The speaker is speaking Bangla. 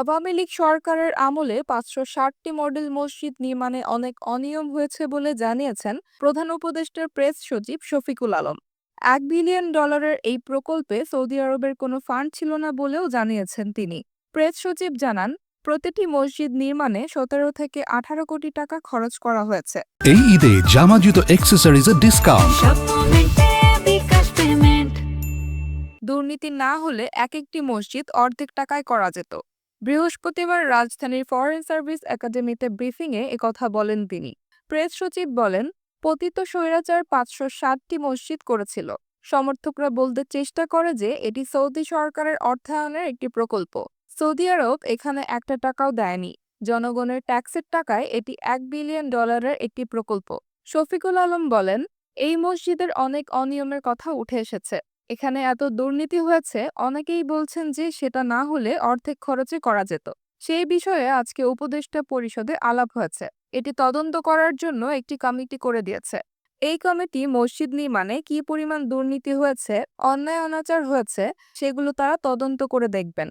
আওয়ামী লীগ সরকারের আমলে ৫৬০টি মডেল মসজিদ নির্মাণে অনেক অনিয়ম হয়েছে বলে জানিয়েছেন প্রধান উপদেষ্টার প্রেস সচিব শফিকুল আলম। $১ বিলিয়ন এই প্রকল্পে সৌদি আরবের কোনো ফান্ড ছিল না বলেও জানিয়েছেন তিনি। প্রেস সচিব জানান, প্রতিটি মসজিদ নির্মাণে ১৭ থেকে ১৮ কোটি টাকা খরচ করা হয়েছে। এই ঈদে জামা জুতো অ্যাক্সেসরিজের ডিসকাউন্ট। দুর্নীতি না হলে একটি মসজিদ অর্ধেক টাকায় করা যেত। বৃহস্পতিবার রাজধানীর ফরেন সার্ভিস একাডেমিতে ব্রিফিংয়ে একথা বলেন তিনি। প্রেস সচিব বলেন, পতিত স্বৈরাচার ৫৬০টি মসজিদ করেছিল। সমর্থকরা বলতে চেষ্টা করে যে এটি সৌদি সরকারের অর্থায়নের একটি প্রকল্প। সৌদি আরব এখানে একটা টাকাও দেয়নি। জনগণের ট্যাক্সের টাকায় এটি $১ বিলিয়ন একটি প্রকল্প। শফিকুল আলম বলেন, এই মসজিদের অনেক অনিয়মের কথা উঠে এসেছে। এখানে এত দুর্নীতি হয়েছে, অনেকেই বলছেন যে সেটা না হলে অর্ধেক খরচে করা যেত। সেই বিষয়ে আজকে উপদেষ্টা পরিষদে আলাপ হয়েছে। এটি তদন্ত করার জন্য একটি কমিটি করে দিয়েছে। এই কমিটি মসজিদ নির্মাণে কী পরিমাণ দুর্নীতি হয়েছে, অন্যায় অনাচার হয়েছে সেগুলো তারা তদন্ত করে দেখবেন।